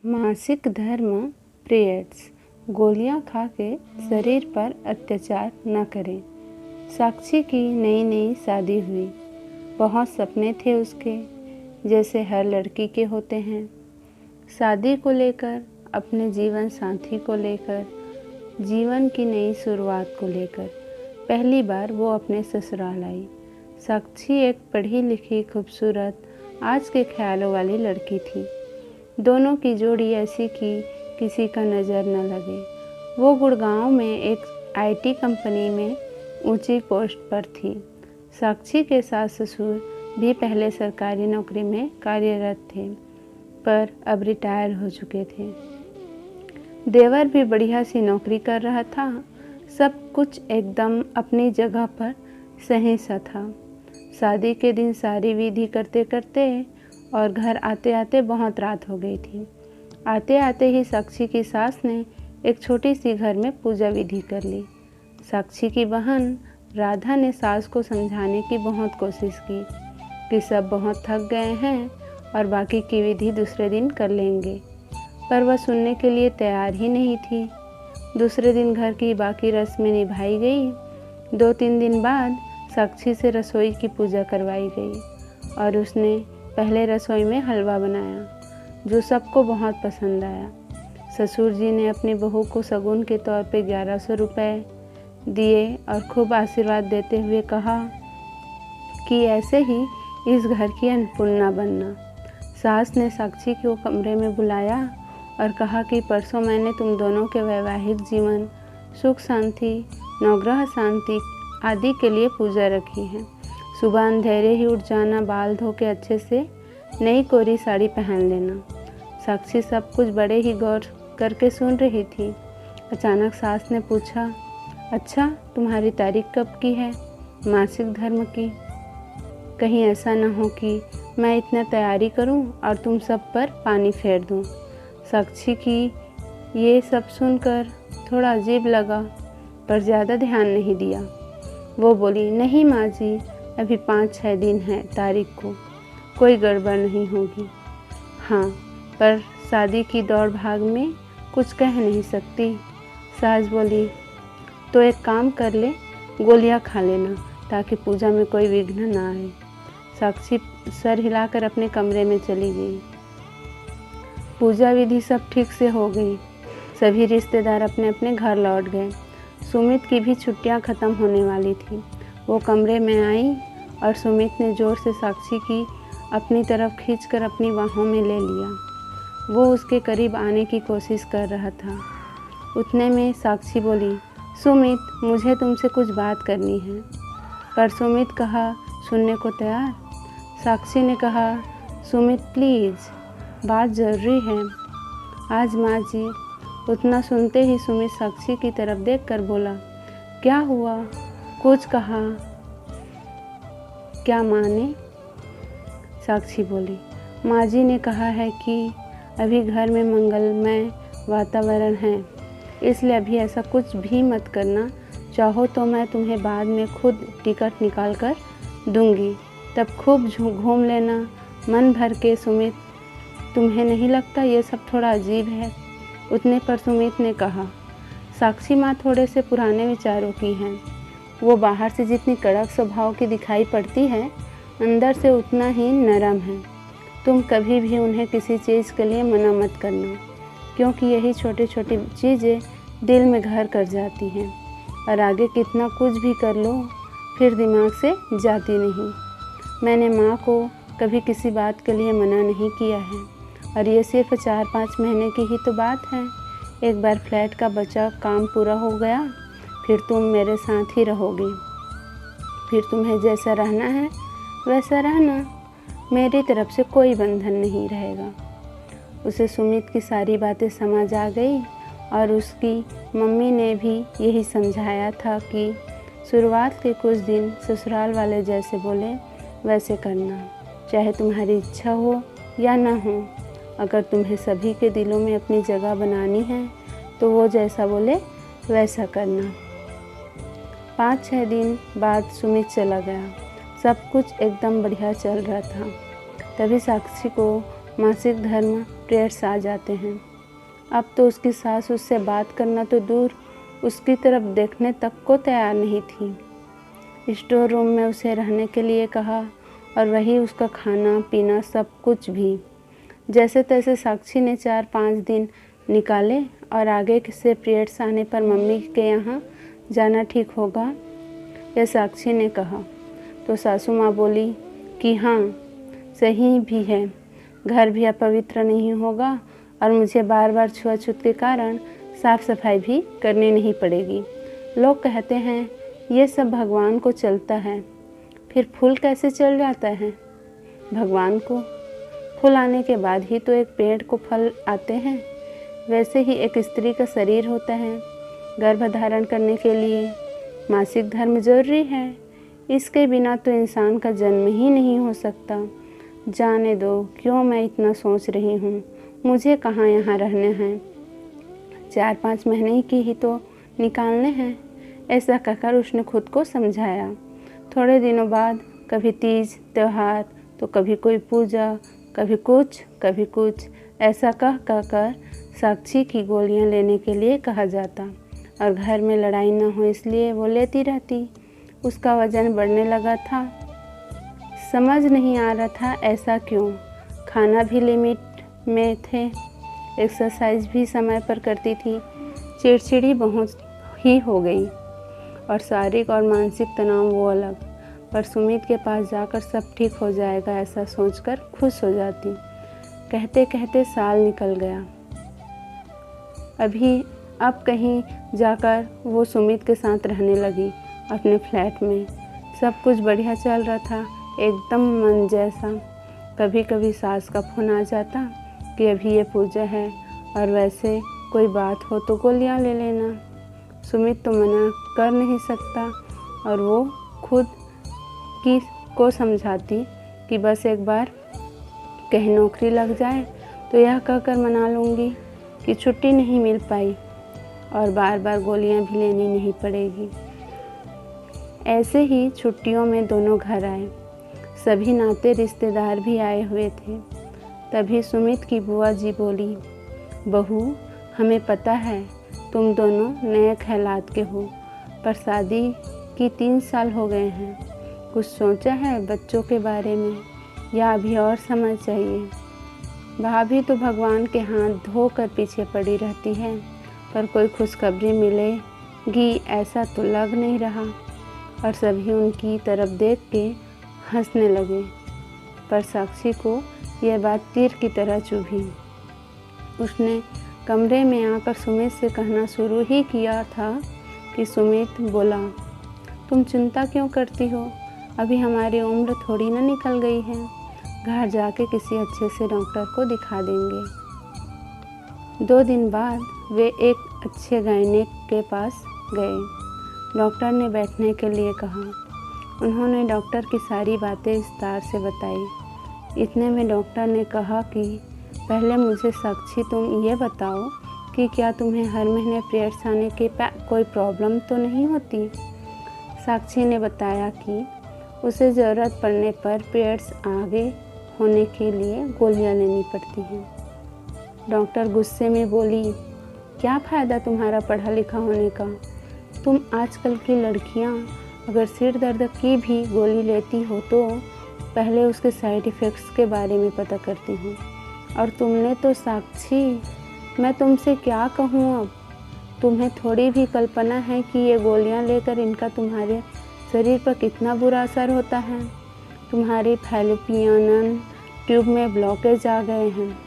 मासिक धर्म पीरियड्स। गोलियां खा के शरीर पर अत्याचार न करें। साक्षी की नई नई शादी हुई। बहुत सपने थे उसके, जैसे हर लड़की के होते हैं। शादी को लेकर, अपने जीवन साथी को लेकर, जीवन की नई शुरुआत को लेकर पहली बार वो अपने ससुराल आई। साक्षी एक पढ़ी लिखी, खूबसूरत, आज के ख्यालों वाली लड़की थी। दोनों की जोड़ी ऐसी कि किसी का नज़र न लगे। वो गुड़गांव में एक आईटी कंपनी में ऊंची पोस्ट पर थी। साक्षी के सास ससुर भी पहले सरकारी नौकरी में कार्यरत थे, पर अब रिटायर हो चुके थे। देवर भी बढ़िया सी नौकरी कर रहा था। सब कुछ एकदम अपनी जगह पर सही सा था। शादी के दिन सारी विधि करते करते और घर आते आते बहुत रात हो गई थी। आते आते ही साक्षी की सास ने एक छोटी सी घर में पूजा विधि कर ली। साक्षी की बहन राधा ने सास को समझाने की बहुत कोशिश की कि सब बहुत थक गए हैं और बाकी की विधि दूसरे दिन कर लेंगे, पर वह सुनने के लिए तैयार ही नहीं थी। दूसरे दिन घर की बाकी रस्में निभाई गई। 2-3 दिन बाद साक्षी से रसोई की पूजा करवाई गई और उसने पहले रसोई में हलवा बनाया, जो सबको बहुत पसंद आया। ससुर जी ने अपनी बहू को शगुन के तौर पे 1100 रुपये दिए और खूब आशीर्वाद देते हुए कहा कि ऐसे ही इस घर की अन्नपूर्णा बनना। सास ने साक्षी को कमरे में बुलाया और कहा कि परसों मैंने तुम दोनों के वैवाहिक जीवन, सुख शांति, नवग्रह शांति आदि के लिए पूजा रखी है। सुबह अंधेरे ही उठ जाना, बाल धो के अच्छे से नई कोरी साड़ी पहन लेना। साक्षी सब कुछ बड़े ही गौर करके सुन रही थी। अचानक सास ने पूछा, अच्छा तुम्हारी तारीख कब की है? मासिक धर्म की। कहीं ऐसा न हो कि मैं इतना तैयारी करूं और तुम सब पर पानी फेर दूं। साक्षी की ये सब सुनकर थोड़ा अजीब लगा, पर ज़्यादा ध्यान नहीं दिया। वो बोली, नहीं माँ जी, अभी 5-6 दिन है तारीख को, कोई गड़बड़ नहीं होगी। हाँ, पर शादी की दौड़ भाग में कुछ कह नहीं सकती। सास बोली, तो एक काम कर ले, गोलियां खा लेना ताकि पूजा में कोई विघ्न ना आए। साक्षी सर हिलाकर अपने कमरे में चली गई। पूजा विधि सब ठीक से हो गई। सभी रिश्तेदार अपने अपने घर लौट गए। सुमित की भी छुट्टियां ख़त्म होने वाली थी। वो कमरे में आई और सुमित ने ज़ोर से साक्षी की अपनी तरफ खींचकर अपनी बाहों में ले लिया। वो उसके करीब आने की कोशिश कर रहा था। उतने में साक्षी बोली, सुमित, मुझे तुमसे कुछ बात करनी है। पर सुमित कहा, सुनने को तैयार। साक्षी ने कहा, सुमित प्लीज़, बात ज़रूरी है। आज माँ जी। उतना सुनते ही सुमित साक्षी की तरफ देखकर बोला, क्या हुआ? कुछ कहा क्या माँ ने? साक्षी बोली, माँ जी ने कहा है कि अभी घर में मंगलमय वातावरण है, इसलिए अभी ऐसा कुछ भी मत करना। चाहो तो मैं तुम्हें बाद में खुद टिकट निकाल कर दूंगी, तब खूब घूम लेना मन भर के। सुमित, तुम्हें नहीं लगता ये सब थोड़ा अजीब है? उतने पर सुमित ने कहा, साक्षी माँ थोड़े से पुराने विचारों की हैं। वो बाहर से जितनी कड़क स्वभाव की दिखाई पड़ती है, अंदर से उतना ही नरम है। तुम कभी भी उन्हें किसी चीज़ के लिए मना मत करना, क्योंकि यही छोटी छोटी चीज़ें दिल में घर कर जाती हैं और आगे कितना कुछ भी कर लो, फिर दिमाग से जाती नहीं। मैंने माँ को कभी किसी बात के लिए मना नहीं किया है, और ये सिर्फ 4-5 महीने की ही तो बात है। एक बार फ्लैट का बचा काम पूरा हो गया, फिर तुम मेरे साथ ही रहोगी। फिर तुम्हें जैसा रहना है वैसा रहना, मेरी तरफ से कोई बंधन नहीं रहेगा। उसे सुमित की सारी बातें समझ आ गई और उसकी मम्मी ने भी यही समझाया था कि शुरुआत के कुछ दिन ससुराल वाले जैसे बोले वैसे करना, चाहे तुम्हारी इच्छा हो या ना हो। अगर तुम्हें सभी के दिलों में अपनी जगह बनानी है तो वो जैसा बोले वैसा करना। 5-6 दिन बाद सुमित चला गया। सब कुछ एकदम बढ़िया चल रहा था। तभी साक्षी को मासिक धर्म पीरियड्स आ जाते हैं। अब तो उसकी सास उससे बात करना तो दूर, उसकी तरफ देखने तक को तैयार नहीं थी। स्टोर रूम में उसे रहने के लिए कहा और वही उसका खाना पीना सब कुछ भी। जैसे तैसे साक्षी ने 4-5 दिन निकाले और आगे से पीरियड्स आने पर मम्मी के यहाँ जाना ठीक होगा, यह साक्षी ने कहा। तो सासू माँ बोली कि हाँ सही भी है, घर भी अपवित्र नहीं होगा और मुझे बार बार छुआछूत के कारण साफ सफाई भी करनी नहीं पड़ेगी। लोग कहते हैं ये सब भगवान को चलता है, फिर फूल कैसे चल जाता है? भगवान को फूल आने के बाद ही तो एक पेड़ को फल आते हैं। वैसे ही एक स्त्री का शरीर होता है, गर्भ धारण करने के लिए मासिक धर्म जरूरी है। इसके बिना तो इंसान का जन्म ही नहीं हो सकता। जाने दो, क्यों मैं इतना सोच रही हूँ, मुझे कहाँ यहाँ रहने हैं, 4-5 महीने की ही तो निकालने हैं, ऐसा कहकर उसने खुद को समझाया। थोड़े दिनों बाद कभी तीज त्योहार तो कभी कोई पूजा, कभी कुछ ऐसा कहकर साक्षी की गोलियां लेने के लिए कहा जाता और घर में लड़ाई न हो इसलिए वो लेती रहती। उसका वजन बढ़ने लगा था, समझ नहीं आ रहा था ऐसा क्यों। खाना भी लिमिट में थे, एक्सरसाइज भी समय पर करती थी। चिड़चिड़ी बहुत ही हो गई और शारीरिक और मानसिक तनाव वो अलग। पर सुमित के पास जाकर सब ठीक हो जाएगा ऐसा सोचकर खुश हो जाती। कहते कहते साल निकल गया। अब कहीं जाकर वो सुमित के साथ रहने लगी अपने फ्लैट में। सब कुछ बढ़िया चल रहा था, एकदम मन जैसा। कभी कभी सास का फोन आ जाता कि अभी ये पूजा है और वैसे कोई बात हो तो गोलियां ले लेना। सुमित तो मना कर नहीं सकता और वो खुद को समझाती कि बस एक बार कहीं नौकरी लग जाए तो यह कहकर मना लूँगी कि छुट्टी नहीं मिल पाई और बार बार गोलियां भी लेनी नहीं पड़ेगी। ऐसे ही छुट्टियों में दोनों घर आए। सभी नाते रिश्तेदार भी आए हुए थे। तभी सुमित की बुआ जी बोली, बहू हमें पता है तुम दोनों नए ख्यालात के हो, पर शादी की 3 साल हो गए हैं। कुछ सोचा है बच्चों के बारे में या अभी और समय चाहिए? भाभी तो भगवान के हाथ धोकर पीछे पड़ी रहती है, पर कोई खुशखबरी मिलेगी ऐसा तो लग नहीं रहा। और सभी उनकी तरफ देख के हंसने लगे, पर साक्षी को यह बात तीर की तरह चुभी। उसने कमरे में आकर सुमित से कहना शुरू ही किया था कि सुमित बोला, तुम चिंता क्यों करती हो? अभी हमारी उम्र थोड़ी ना निकल गई है। घर जाके किसी अच्छे से डॉक्टर को दिखा देंगे। 2 दिन बाद वे एक अच्छे गायनेक के पास गए। डॉक्टर ने बैठने के लिए कहा। उन्होंने डॉक्टर की सारी बातें विस्तार से बताई। इतने में डॉक्टर ने कहा कि पहले मुझे साक्षी तुम ये बताओ कि क्या तुम्हें हर महीने पीरियड्स आने के कोई प्रॉब्लम तो नहीं होती? साक्षी ने बताया कि उसे ज़रूरत पड़ने पर पीरियड्स आगे होने के लिए गोलियां लेनी पड़ती हैं। डॉक्टर गुस्से में बोली, क्या फ़ायदा तुम्हारा पढ़ा लिखा होने का? तुम आजकल की लड़कियां अगर सिर दर्द की भी गोली लेती हो तो पहले उसके साइड इफ़ेक्ट्स के बारे में पता करती हो। और तुमने तो साक्षी, मैं तुमसे क्या कहूँ अब? तुम्हें थोड़ी भी कल्पना है कि ये गोलियां लेकर इनका तुम्हारे शरीर पर कितना बुरा असर होता है। तुम्हारी फैलोपियन ट्यूब में ब्लॉकेज आ गए हैं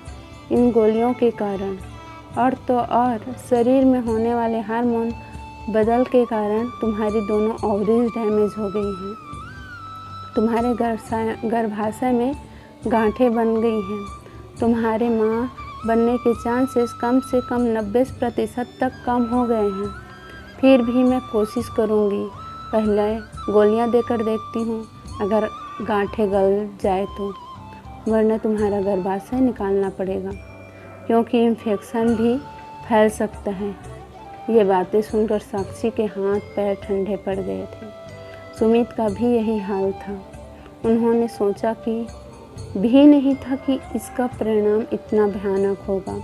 इन गोलियों के कारण, और तो और शरीर में होने वाले हार्मोन बदल के कारण तुम्हारी दोनों ओवरीज डैमेज हो गई हैं। तुम्हारे गर्भाशय में गांठें बन गई हैं। तुम्हारे माँ बनने के चांसेस कम से कम 90% तक कम हो गए हैं। फिर भी मैं कोशिश करूँगी, पहले गोलियाँ देकर देखती हूँ, अगर गांठें गल जाए तो, वरना तुम्हारा गर्भाशय निकालना पड़ेगा क्योंकि इन्फेक्शन भी फैल सकता है। ये बातें सुनकर साक्षी के हाथ पैर ठंडे पड़ गए थे। सुमित का भी यही हाल था। उन्होंने सोचा कि भी नहीं था कि इसका परिणाम इतना भयानक होगा।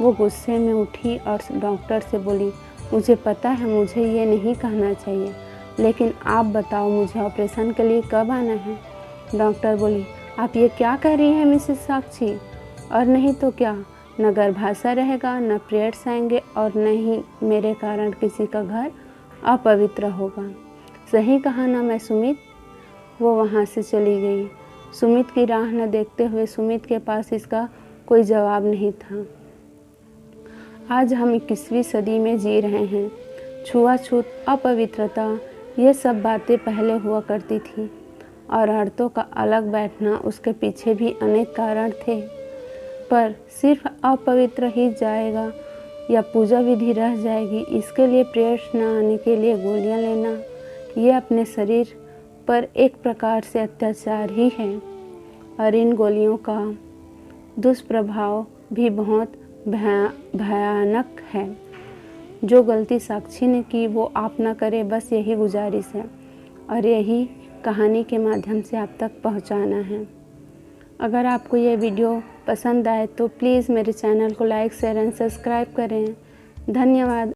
वो गुस्से में उठी और डॉक्टर से बोली, मुझे पता है मुझे ये नहीं कहना चाहिए, लेकिन आप बताओ मुझे ऑपरेशन के लिए कब आना है। डॉक्टर बोली, आप ये क्या कह रही हैं मिसेस साक्षी, और नहीं तो क्या, न गर्भाशय रहेगा, न पीरियड्स आएंगे और न ही मेरे कारण किसी का घर अपवित्र होगा। सही कहा ना मैं सुमित। वो वहाँ से चली गई। सुमित की राह न देखते हुए सुमित के पास इसका कोई जवाब नहीं था। आज हम 21वीं सदी में जी रहे हैं। छुआछूत, अपवित्रता, ये सब बातें पहले हुआ करती थी और औरतों का अलग बैठना, उसके पीछे भी अनेक कारण थे। पर सिर्फ अपवित्र ही जाएगा या पूजा विधि रह जाएगी, इसके लिए पीरियड्स न आने के लिए गोलियां लेना, ये अपने शरीर पर एक प्रकार से अत्याचार ही है। और इन गोलियों का दुष्प्रभाव भी बहुत भयानक है। जो गलती साक्षी ने की वो आप ना करे, बस यही गुजारिश है और यही कहानी के माध्यम से आप तक पहुंचाना है। अगर आपको ये वीडियो पसंद आए तो प्लीज़ मेरे चैनल को लाइक, शेयर एंड सब्सक्राइब करें। धन्यवाद।